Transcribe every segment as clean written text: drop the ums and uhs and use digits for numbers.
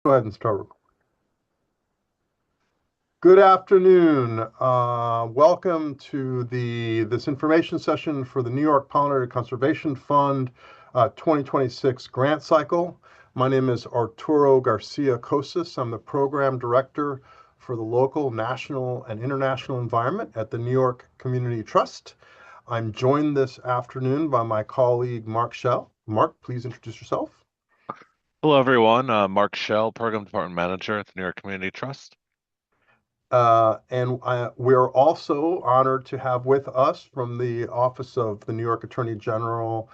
Go ahead and start. Good afternoon. Welcome to this information session for the New York Pollinator Conservation Fund 2026 grant cycle. My name is Arturo Garcia Cosas. I'm the program director for the local, national, and international environment at the New York Community Trust. I'm joined this afternoon by my colleague, Mark Schell. Mark, please introduce yourself. Hello, everyone. Mark Shell, Program Department Manager at the New York Community Trust. We're also honored to have with us from the Office of the New York Attorney General,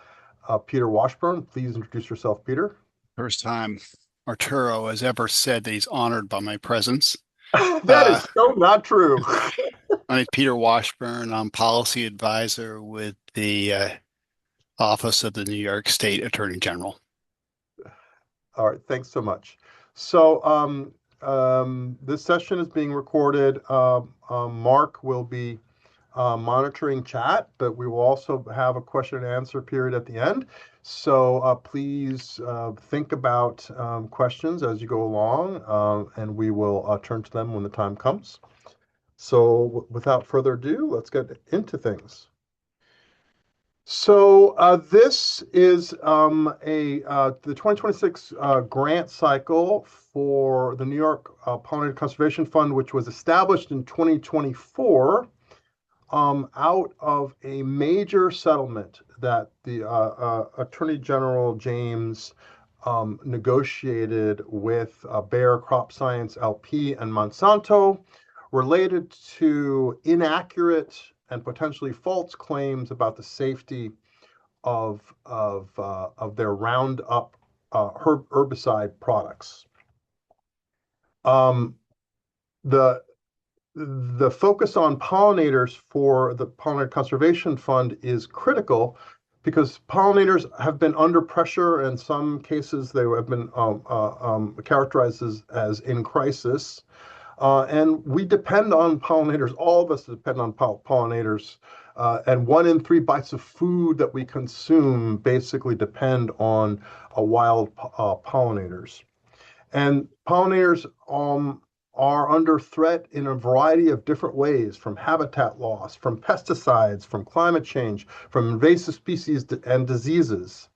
Peter Washburn. Please introduce yourself, Peter. First time Arturo has ever said that he's honored by my presence. That Uh, is so not true. My name is Peter Washburn. I'm policy advisor with the Office of the New York State Attorney General. All right, thanks so much. So this session is being recorded. Mark will be monitoring chat, but we will also have a question and answer period at the end. So please think about questions as you go along, and we will turn to them when the time comes. So without further ado, let's get into things. So this is the 2026 grant cycle for the New York Pollinator Conservation Fund, which was established in 2024 out of a major settlement that the Attorney General James negotiated with Bayer Crop Science LP and Monsanto related to inaccurate and potentially false claims about the safety of their Roundup herbicide products. The the focus on pollinators for the Pollinator Conservation Fund is critical because pollinators have been under pressure. In some cases, they have been characterized as in crisis. And we depend on pollinators. All of us depend on pollinators. And 1 in 3 bites of food that we consume basically depend on wild pollinators. And pollinators are under threat in a variety of different ways, from habitat loss, from pesticides, from climate change, from invasive species and diseases.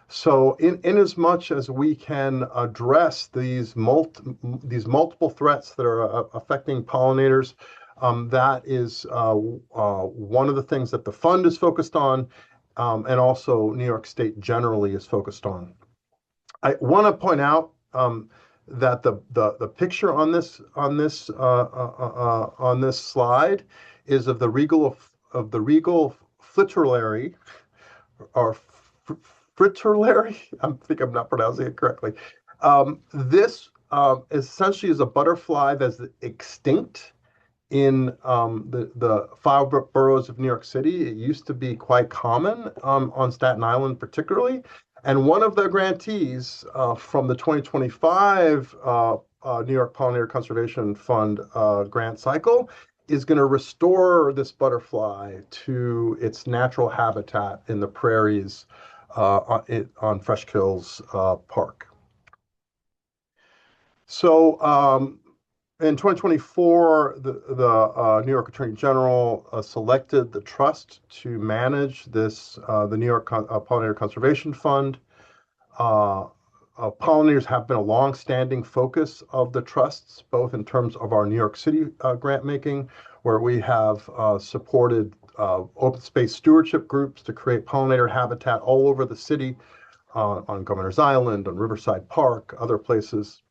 So in as much as we can address these multiple threats that are affecting pollinators, that is one of the things that the fund is focused on, and also New York State generally is focused on. I want to point out that the picture on this slide is of the regal fritillary or fritillary. I think I'm not pronouncing it correctly. This essentially is a butterfly that's extinct in the 5 boroughs of New York City. It used to be quite common on Staten Island, particularly. And one of the grantees from the 2025 New York Pollinator Conservation Fund grant cycle is going to restore this butterfly to its natural habitat in the prairies on Fresh Kills Park. So in 2024, the New York Attorney General selected the trust to manage the New York Pollinator Conservation Fund. Pollinators have been a long-standing focus of the trusts, both in terms of our New York City grant making, where we have supported open space stewardship groups to create pollinator habitat all over the city, on Governor's Island, on Riverside Park, other places.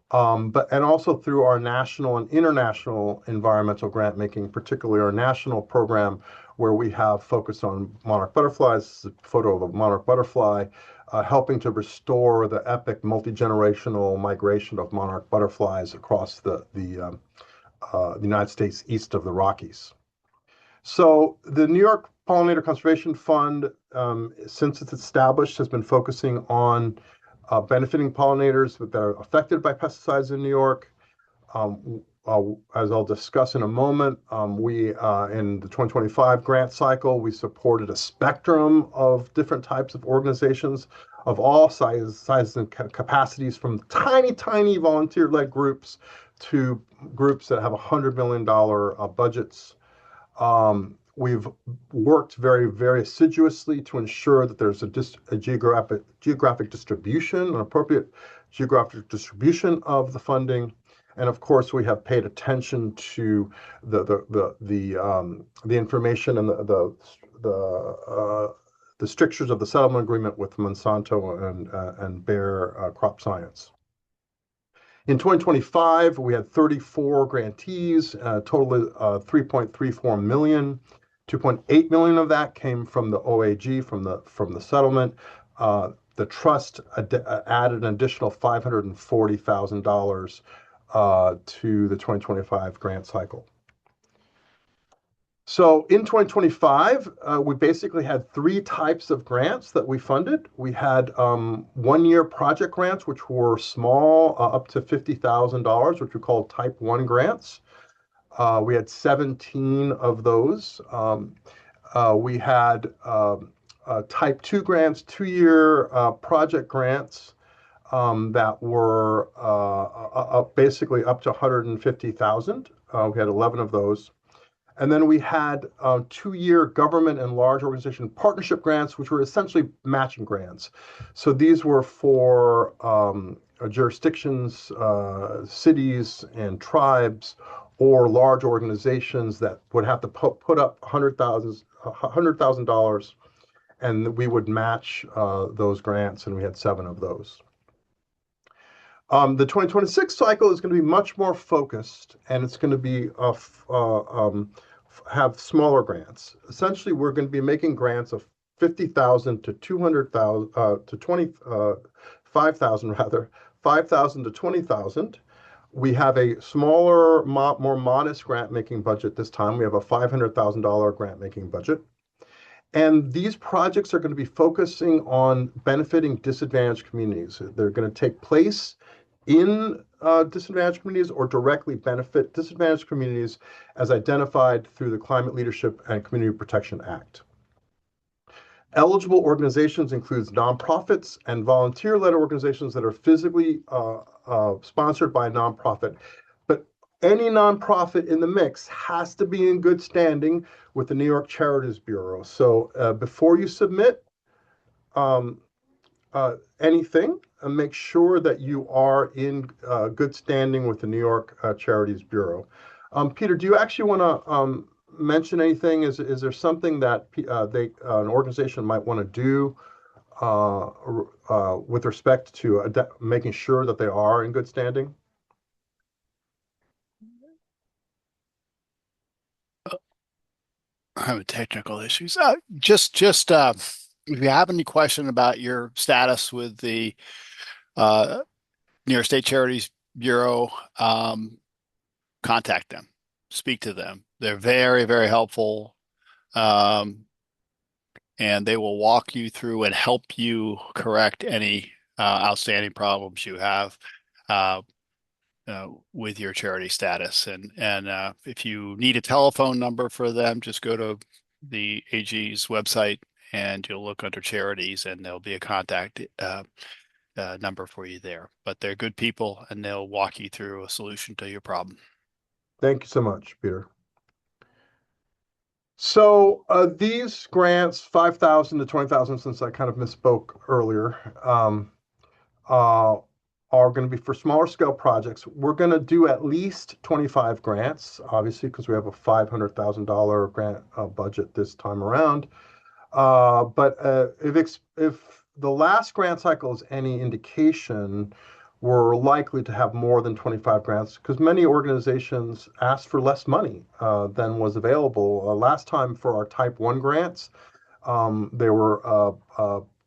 And also through our national and international environmental grant making, particularly our national program, where we have focused on monarch butterflies. This is a photo of a monarch butterfly, helping to restore the epic multi-generational migration of monarch butterflies across the United States east of the Rockies. So the New York Pollinator Conservation Fund, since it's established, has been focusing on benefiting pollinators that are affected by pesticides in New York. As I'll discuss in a moment, we in the 2025 grant cycle, we supported a spectrum of different types of organizations of all sizes and capacities, from tiny volunteer-led groups to groups that have $100 million budgets. We've worked very assiduously to ensure that there's a geographic distribution, an appropriate geographic distribution of the funding. And of course, we have paid attention to the information and the strictures of the settlement agreement with Monsanto and Bayer Crop Science. In 2025, we had 34 grantees, total $3.34 million. 2.8 million of that came from the OAG, from the settlement. The trust added an additional $540,000 to the 2025 grant cycle. So in 2025, we basically had three types of grants that we funded. We had 1-year project grants, which were small, up to $50,000, which we call Type 1 grants. We had 17 of those. We had Type 2 grants, 2-year project grants that were basically up to $150,000. We had 11 of those. And then we had 2-year government and large organization partnership grants, which were essentially matching grants. So these were for jurisdictions, cities, and tribes, or large organizations that would have to put up $100,000, and we would match those grants, and we had 7 of those. The 2026 cycle is going to be much more focused, and it's going to be have smaller grants. Essentially, we're going to be making grants of 50,000 to 200,000 to 25,000 rather, 5,000 to 20,000. We have a smaller, more modest grant making budget this time. We have a $500,000 grant making budget. And these projects are going to be focusing on benefiting disadvantaged communities. They're going to take place in disadvantaged communities or directly benefit disadvantaged communities as identified through the Climate Leadership and Community Protection Act. Eligible organizations includes nonprofits and volunteer-led organizations that are physically sponsored by a nonprofit. But any nonprofit in the mix has to be in good standing with the New York Charities Bureau. So before you submit anything, make sure that you are in good standing with the New York Charities Bureau. Peter, do you actually want to mention anything? Is there something that an organization might want to do with respect to making sure that they are in good standing? I have technical issues. Just if you have any question about your status with the New York State Charities Bureau, contact them, speak to them. They're very helpful, and they will walk you through and help you correct any outstanding problems you have with your charity status. And if you need a telephone number for them, just go to the AG's website and you'll look under charities, and there'll be a contact number for you there. But they're good people, and they'll walk you through a solution to your problem. Thank you so much, Peter. So these grants, 5,000 to 20,000, since I kind of misspoke earlier, are going to be for smaller scale projects. We're going to do at least 25 grants, obviously, because we have a $500,000 grant budget this time around. But if the last grant cycle is any indication, we're likely to have more than 25 grants because many organizations asked for less money than was available. Last time for our Type 1 grants, there were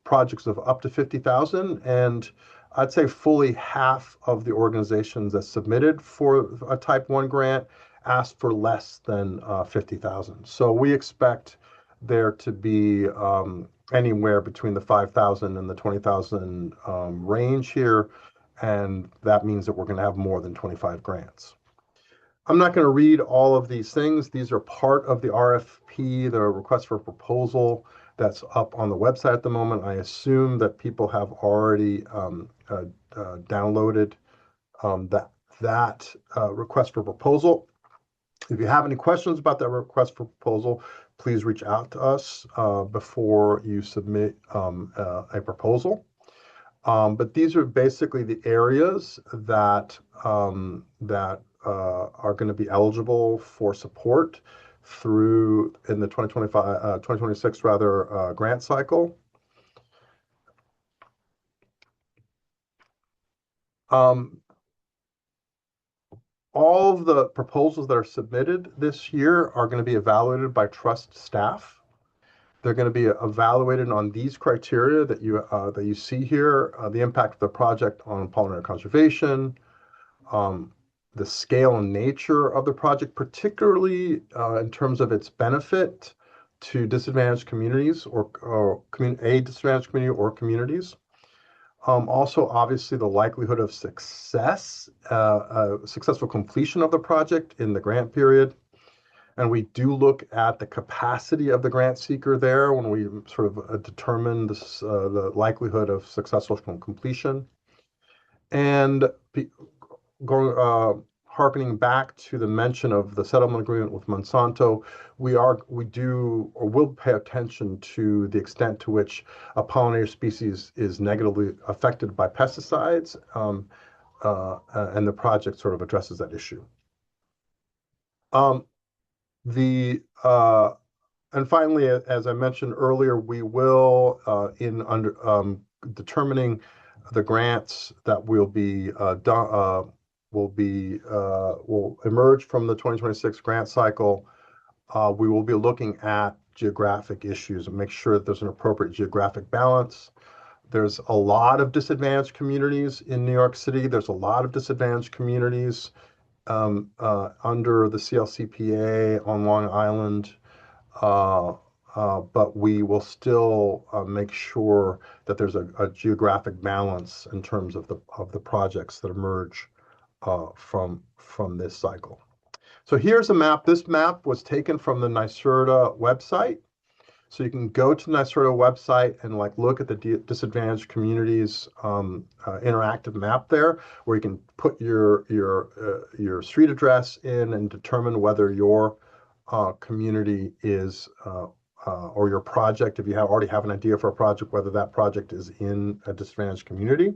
projects of up to 50,000, and I'd say fully half of the organizations that submitted for a Type 1 grant asked for less than 50,000. So we expect there to be anywhere between the 5,000 and the 20,000 range here, and that means that we're going to have more than 25 grants. I'm not going to read all of these things. These are part of the RFP, the request for proposal that's up on the website at the moment. I assume that people have already downloaded that request for proposal. If you have any questions about that request for proposal, please reach out to us before you submit a proposal. But these are basically the areas that are going to be eligible for support through in the 2026 rather grant cycle. All of the proposals that are submitted this year are going to be evaluated by trust staff. They're going to be evaluated on these criteria that you see here: the impact of the project on pollinator conservation, the scale and nature of the project, particularly in terms of its benefit to disadvantaged communities or a disadvantaged community or communities. Also, obviously, the likelihood of success, successful completion of the project in the grant period. And we do look at the capacity of the grant seeker there when we sort of determine the likelihood of successful completion. And harkening back to the mention of the settlement agreement with Monsanto, we do or will pay attention to the extent to which a pollinator species is negatively affected by pesticides, and the project sort of addresses that issue. And finally, as I mentioned earlier, we will determining the grants that will emerge from the 2026 grant cycle. We will be looking at geographic issues and make sure that there's an appropriate geographic balance. There's a lot of disadvantaged communities in New York City. There's a lot of disadvantaged communities under the CLCPA on Long Island. But we will still make sure that there's a geographic balance in terms of the projects that emerge from this cycle. So here's a map. This map was taken from the NYSERDA website. So you can go to the NYSERDA website and look at the disadvantaged communities interactive map there, where you can put your street address in and determine whether your community is or your project, if you already have an idea for a project, whether that project is in a disadvantaged community.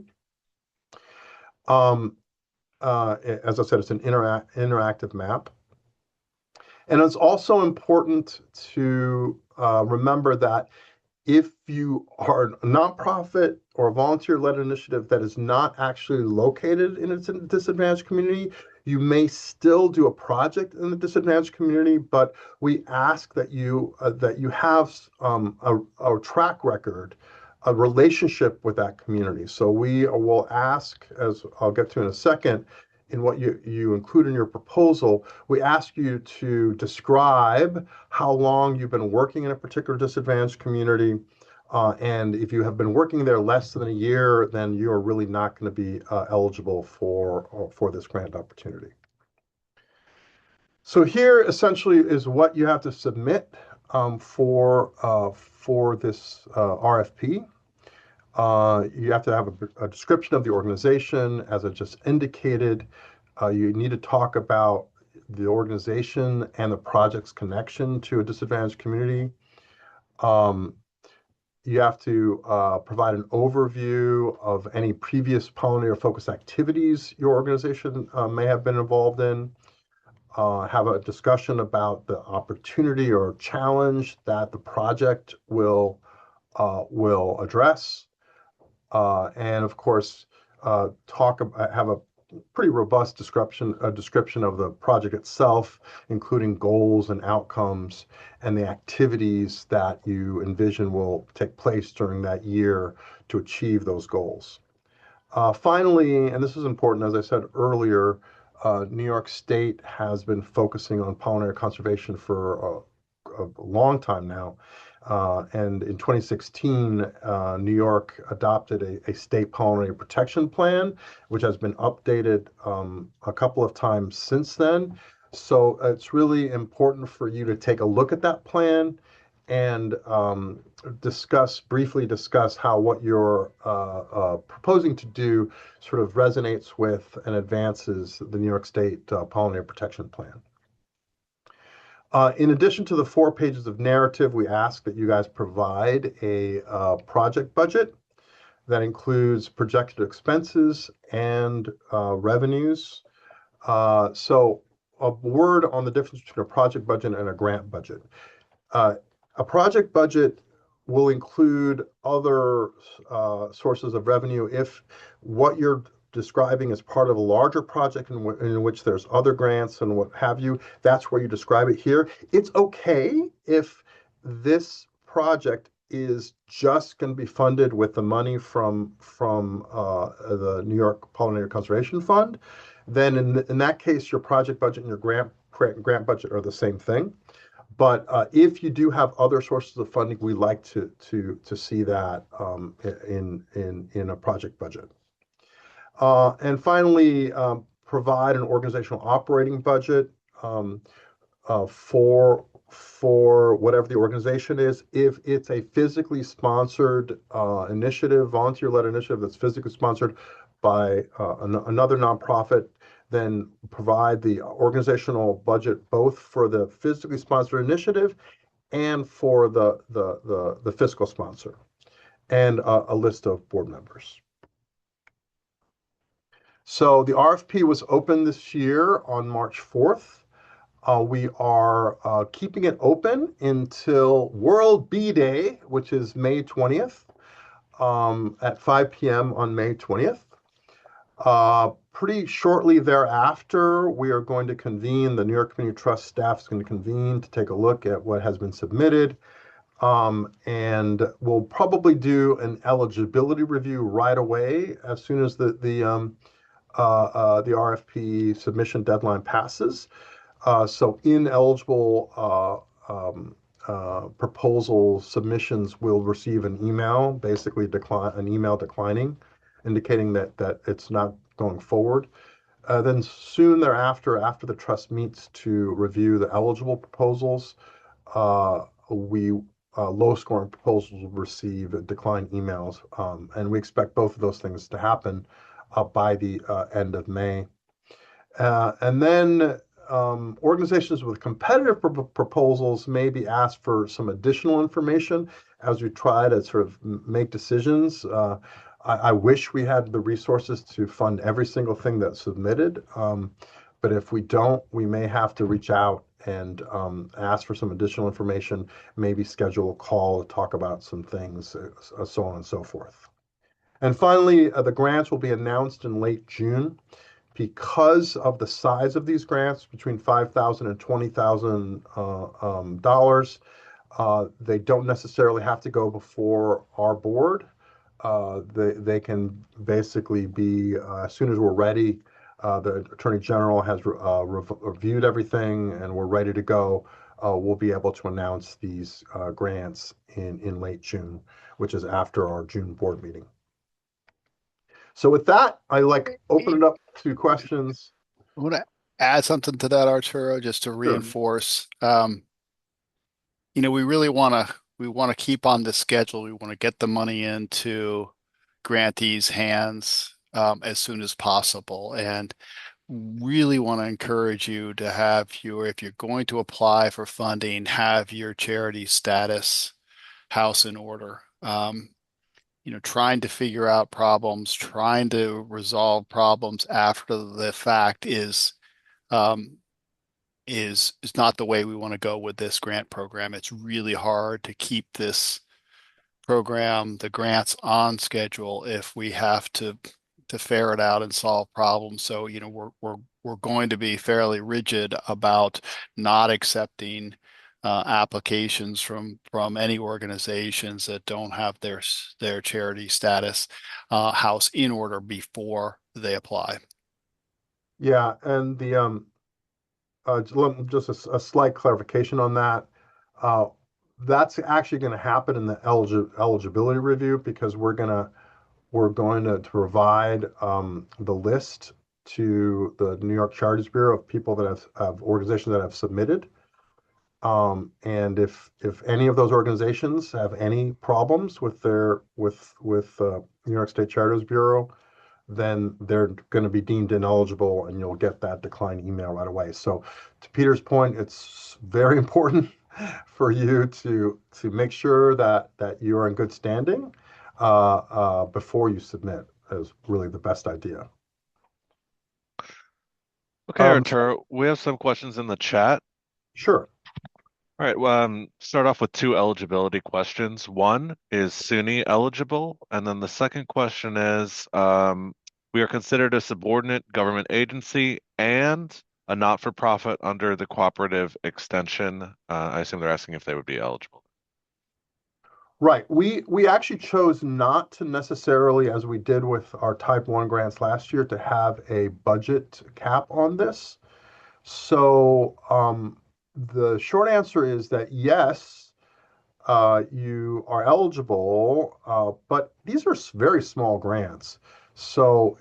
As I said, it's an interactive map. And it's also important to remember that if you are a nonprofit or a volunteer-led initiative that is not actually located in a disadvantaged community, you may still do a project in the disadvantaged community, but we ask that you have a track record, a relationship with that community. So we will ask, as I'll get to in a second, in what you include in your proposal, we ask you to describe how long you've been working in a particular disadvantaged community. And if you have been working there less than a year, then you are really not going to be eligible for this grant opportunity. So here essentially is what you have to submit for this RFP. You have to have a description of the organization, as I just indicated. You need to talk about the organization and the project's connection to a disadvantaged community. You have to provide an overview of any previous pollinator-focused activities your organization may have been involved in. Have a discussion about the opportunity or challenge that the project will address. And of course, have a pretty robust description of the project itself, including goals and outcomes and the activities that you envision will take place during that year to achieve those goals. Finally, and this is important, as I said earlier, New York State has been focusing on pollinator conservation for a long time now. And in 2016, New York adopted a state pollinator protection plan, which has been updated a couple of times since then. So it's really important for you to take a look at that plan and briefly discuss how what you're proposing to do sort of resonates with and advances the New York State Pollinator Protection Plan. In addition to the 4 pages of narrative, we ask that you guys provide a project budget that includes projected expenses and revenues. So a word on the difference between a project budget and a grant budget. A project budget will include other sources of revenue if what you're describing is part of a larger project in which there's other grants and what have you. That's where you describe it here. It's okay if this project is just going to be funded with the money from the New York Pollinator Conservation Fund. Then in that case, your project budget and your grant budget are the same thing. But if you do have other sources of funding, we like to see that in a project budget. And finally, provide an organizational operating budget for whatever the organization is. If it's a physically sponsored initiative, volunteer-led initiative that's physically sponsored by another nonprofit, then provide the organizational budget both for the physically sponsored initiative and for the fiscal sponsor, and a list of board members. So the RFP was open this year on March 4th. We are keeping it open until World Bee Day, which is May 20th, at 5 p.m. on May 20th. Pretty shortly thereafter, we are going to convene, the New York Community Trust staff is going to convene to take a look at what has been submitted. And we'll probably do an eligibility review right away as soon as the RFP submission deadline passes. So ineligible proposal submissions will receive an email, basically an email declining, indicating that it's not going forward. Then soon thereafter, after the trust meets to review the eligible proposals, low-scoring proposals will receive decline emails, and we expect both of those things to happen by the end of May. And then organizations with competitive proposals may be asked for some additional information as we try to sort of make decisions. I wish we had the resources to fund every single thing that's submitted, but if we don't, we may have to reach out and ask for some additional information, maybe schedule a call to talk about some things, so on and so forth. And finally, the grants will be announced in late June. Because of the size of these grants, between $5,000 and $20,000, they don't necessarily have to go before our board. They can basically be, as soon as we're ready, the Attorney General has reviewed everything and we're ready to go, we'll be able to announce these grants in late June, which is after our June board meeting. So with that, I open it up to questions. I want to add something to that, Arturo, just to reinforce. We really want to keep on this schedule. We want to get the money into grantees' hands as soon as possible, and really want to encourage you to have if you're going to apply for funding, have your charity status house in order. Trying to figure out problems, trying to resolve problems after the fact is not the way we want to go with this grant program. It's really hard to keep this program, the grants, on schedule if we have to ferret out and solve problems. So, we're going to be fairly rigid about not accepting applications from any organizations that don't have their charity status house in order before they apply. Yeah, and the just a slight clarification on that. That's actually going to happen in the eligibility review, because we're going to provide the list to the New York Charities Bureau of people that have organizations that have submitted. And if any of those organizations have any problems with their with New York State Charities Bureau, then they're going to be deemed ineligible, and you'll get that decline email right away. So, to Peter's point, it's very important for you to make sure that you are in good standing before you submit. Is really the best idea. Okay, Um, Arturo, we have some questions in the chat. sure. All right, well, start off with two eligibility questions. One is SUNY eligible, and then the second question is, we are considered a subordinate government agency and a not-for-profit under the cooperative extension. I assume they're asking if they would be eligible. Right. We actually chose not to necessarily, as we did with our Type 1 grants last year, to have a budget cap on this. So the short answer is that yes, you are eligible, but these are very small grants. So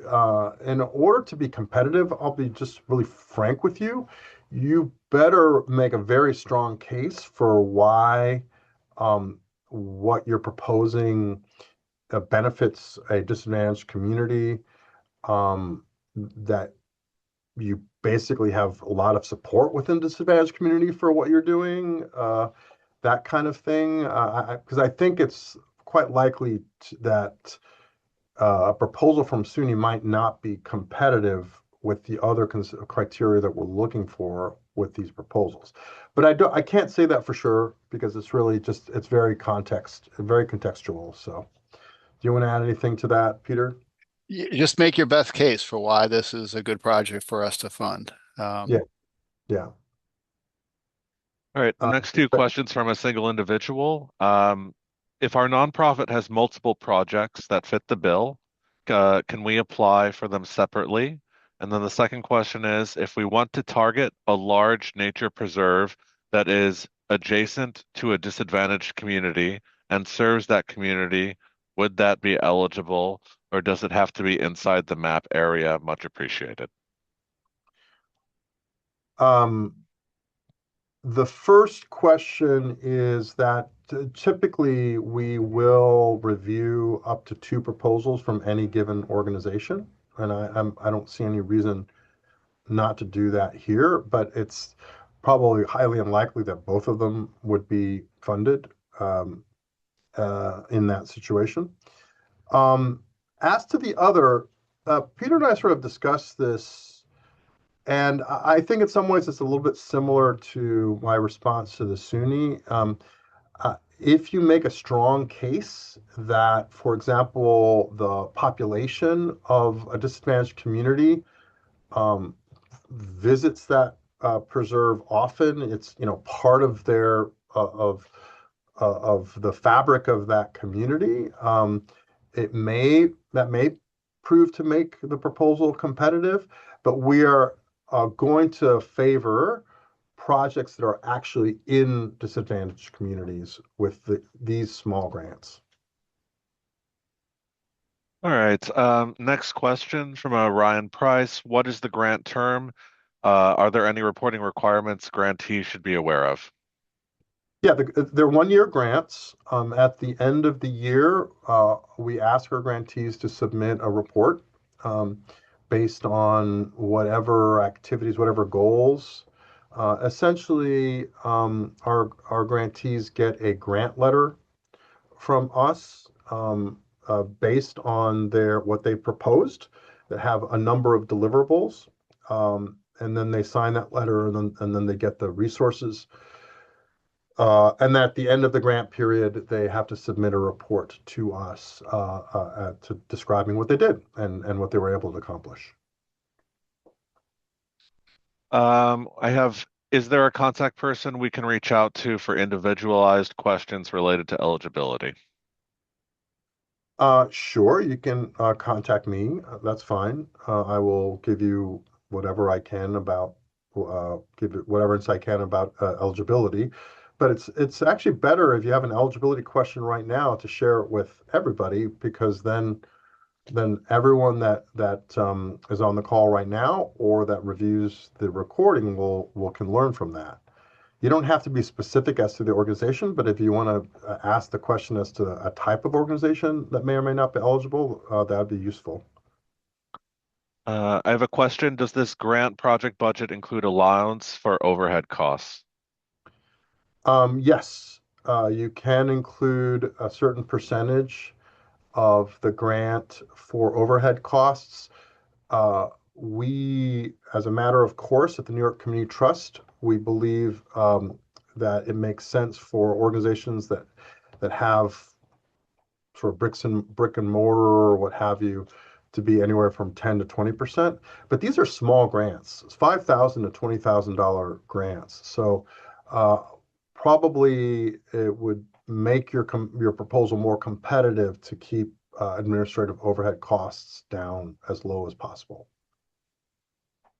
in order to be competitive, I'll be just really frank with you, you better make a very strong case for why what you're proposing benefits a disadvantaged community, that you basically have a lot of support within the disadvantaged community for what you're doing, that kind of thing. Because I think it's quite likely that a proposal from SUNY might not be competitive with the other criteria that we're looking for with these proposals. But I can't say that for sure because it's really just, it's very contextual. So do you want to add anything to that, Peter? Just make your best case for why this is a good project for us to fund. Yeah, yeah. All right, Uh, next two questions from a single individual. If our nonprofit has multiple projects that fit the bill, can we apply for them separately? And then the second question is, if we want to target a large nature preserve that is adjacent to a disadvantaged community and serves that community, would that be eligible, or does it have to be inside the map area? Much appreciated. um, The first question is that typically we will review up to two proposals from any given organization. And I don't see any reason not to do that here, but it's probably highly unlikely that both of them would be funded in that situation. Um, as to the other, Peter and I sort of discussed this, and I think in some ways it's a little bit similar to my response to the SUNY. If you make a strong case that, for example, the population of a disadvantaged community um, visits that preserve often, it's part of their of the fabric of that community. That may prove to make the proposal competitive, but we are going to favor projects that are actually in disadvantaged communities with these small grants. All right. Next question from Ryan Price. What is the grant term? Are there any reporting requirements grantees should be aware of? Yeah, they're 1-year grants. At the end of the year, we ask our grantees to submit a report based on whatever activities, whatever goals. Essentially, our grantees get a grant letter from us based on what they proposed that have a number of deliverables. And then they sign that letter, and then they get the resources. And at the end of the grant period, they have to submit a report to us to describing what they did and what they were able to accomplish. Is there a contact person we can reach out to for individualized questions related to eligibility? Sure, you can contact me. That's fine. I will give you whatever I can about give you whatever insight I can about eligibility. But it's actually better if you have an eligibility question right now to share it with everybody, because then everyone that is on the call right now or that reviews the recording will can learn from that. You don't have to be specific as to the organization, but if you want to ask the question as to a type of organization that may or may not be eligible, that would be useful. I have a question. Does this grant project budget include allowance for overhead costs? Yes, you can include a certain percentage of the grant for overhead costs. We, as a matter of course, at the New York Community Trust, we believe that it makes sense for organizations that have sort of brick and mortar or what have you to be anywhere from 10 to 20%. But these are small grants. It's $5,000 to $20,000 grants. So uh, probably it would make your proposal more competitive to keep administrative overhead costs down as low as possible.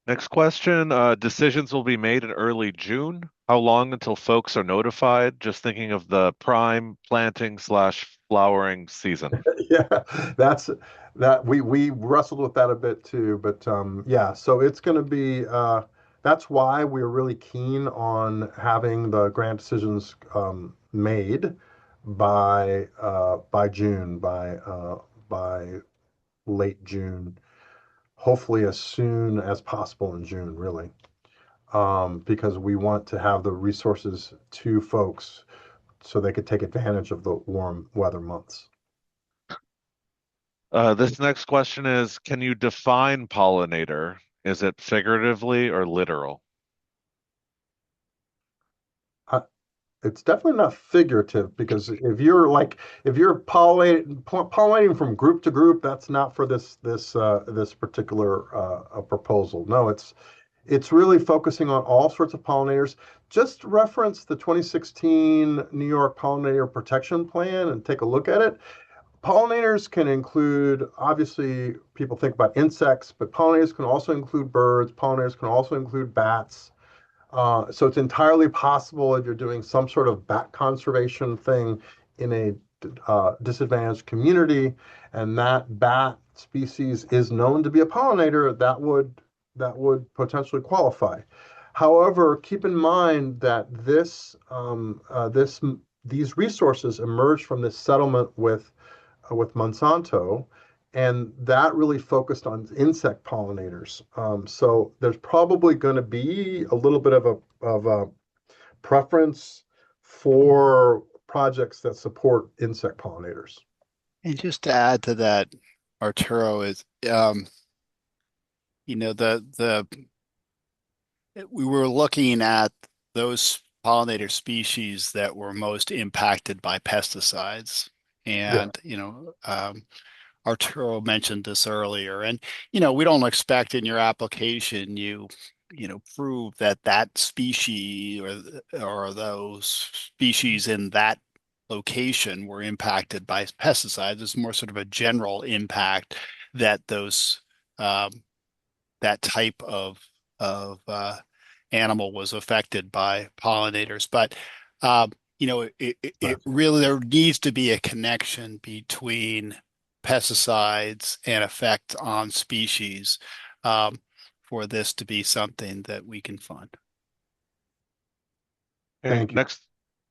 Next question. Decisions will be made in early June. How long until folks are notified? Just thinking of the prime planting slash flowering season. Yeah, that's that we wrestled with that a bit too, but yeah, so it's going to be that's why we're really keen on having the grant decisions made by June, by late June, hopefully as soon as possible in June, really, because we want to have the resources to folks so they could take advantage of the warm weather months. This next question is, can you define pollinator? Is it figuratively or literal? Uh, it's definitely not figurative because if you're pollinating from group to group, that's not for this particular proposal. No, it's really focusing on all sorts of pollinators. Just reference the 2016 New York Pollinator Protection Plan and take a look at it. Pollinators can include, obviously, people think about insects, but pollinators can also include birds. Pollinators can also include bats. So it's entirely possible if you're doing some sort of bat conservation thing in a disadvantaged community, and that bat species is known to be a pollinator, that would potentially qualify. However, keep in mind that these resources emerged from this settlement with Monsanto, and that really focused on insect pollinators. So there's probably going to be a little bit of a preference for projects that support insect pollinators. And just to add to that, Arturo, is the we were looking at those pollinator species that were most impacted by pesticides. Yeah, And, Arturo mentioned this earlier, and we don't expect in your application prove that that species or those species in that location were impacted by pesticides. It's more sort of a general impact that those um, that type of animal was affected by pollinators. But it gotcha. really there needs to be a connection between pesticides and effect on species for this to be something that we can fund. Okay, Thank you.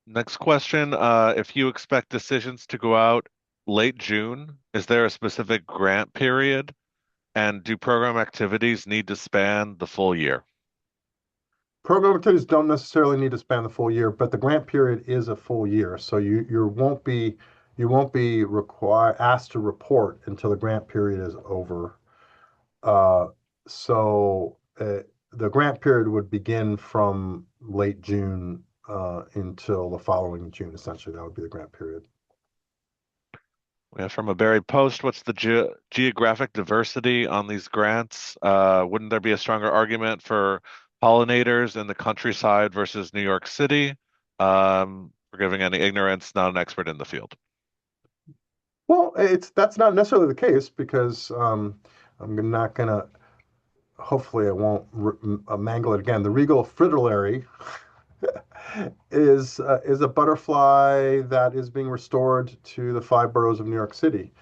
next question. If you expect decisions to go out late June, is there a specific grant period? And do program activities need to span the full year? Program activities don't necessarily need to span the full year, but the grant period is a full year, so you won't be required asked to report until the grant period is over. Uh, so the grant period would begin from late June until the following June, essentially. That would be the grant period. We have from a buried post, what's the geographic diversity on these grants? Wouldn't there be a stronger argument for pollinators in the countryside versus New York City? Forgiving any ignorance, not an expert in the field. Well, that's not necessarily the case because I'm not gonna. Hopefully, I won't mangle it again. The regal fritillary is a butterfly that is being restored to the five boroughs of New York City.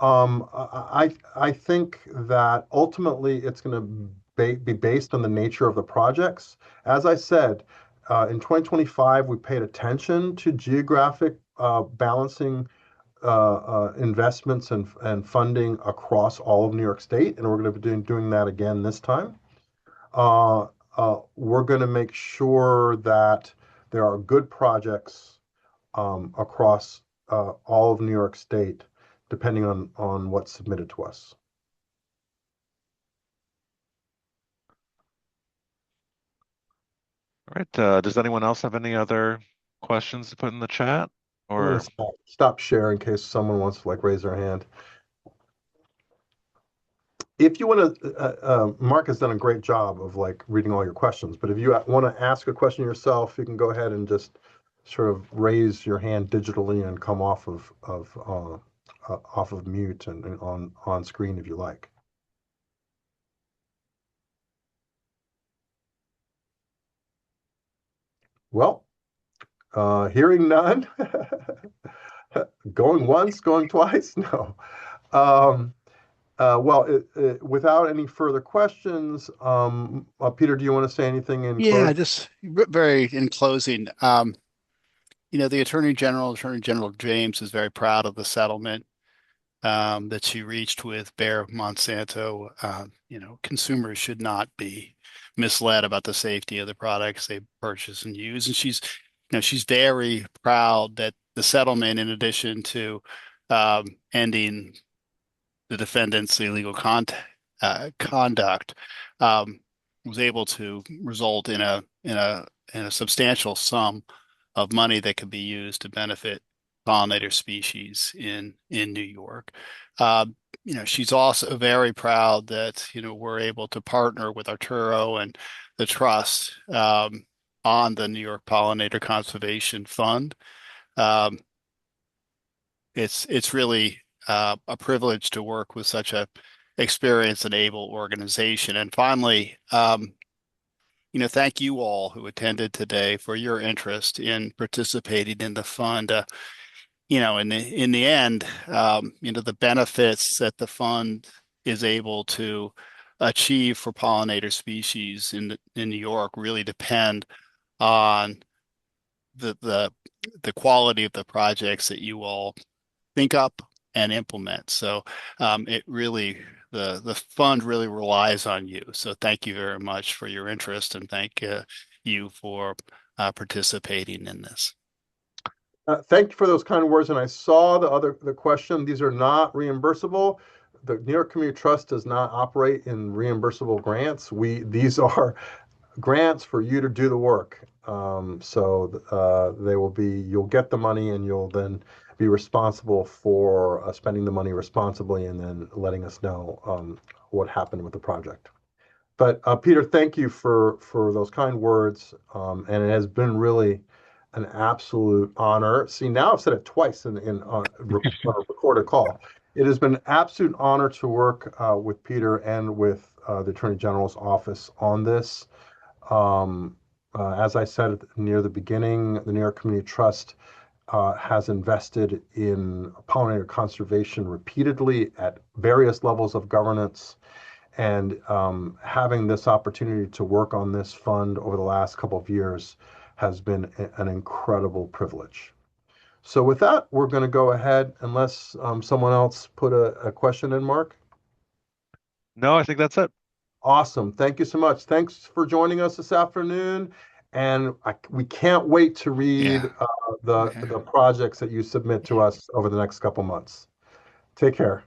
I think that ultimately it's going to be based on the nature of the projects. As I said, in 2025, we paid attention to geographic balancing investments and funding across all of New York State, and we're going to be doing that again this time. We're going to make sure that there are good projects across all of New York State, depending on what's submitted to us. All right. Does anyone else have any other questions to put in the chat? I'm going Or to stop share in case someone wants to like raise their hand. If you want to, Mark has done a great job of like reading all your questions, but if you want to ask a question yourself, you can go ahead and just sort of raise your hand digitally and come off of mute and on screen if you like. Well, hearing none, going once, going twice, no. Well, without any further questions, Peter, do you want to say anything in Yeah, closing? just very in closing. The Attorney General James, is very proud of the settlement that she reached with Bayer Monsanto. Consumers should not be misled about the safety of the products they purchase and use. And she's very proud that the settlement, in addition to ending the defendant's illegal conduct, was able to result in a substantial sum of money that could be used to benefit pollinator species in New York. She's also very proud that we're able to partner with Arturo and the trust on the New York Pollinator Conservation Fund. Um, it's really a privilege to work with such a experienced and able organization. And finally, thank you all who attended today for your interest in participating in the fund. In the end, the benefits that the fund is able to achieve for pollinator species in New York really depend on the quality of the projects that you all think up and implement. So the fund really relies on you. So thank you very much for your interest, and thank you for participating in this. Thank you for those kind words. And I saw the question. These are not reimbursable. The New York Community Trust does not operate in reimbursable grants. These are grants for you to do the work. You'll get the money and you'll then be responsible for spending the money responsibly and then letting us know what happened with the project. But Peter, thank you for those kind words. And it has been really an absolute honor. See, now I've said it twice on a recorded call. It has been an absolute honor to work with Peter and with the Attorney General's office on this. As I said near the beginning, the New York Community Trust has invested in pollinator conservation repeatedly at various levels of governance. And having this opportunity to work on this fund over the last couple of years has been an incredible privilege. So with that, we're going to go ahead, unless someone else put a question in, Mark. no, I think that's it. Awesome. Thank you so much. Thanks for joining us this afternoon. And we can't wait to read Yeah. the projects that you submit to us over the next couple months. Take care.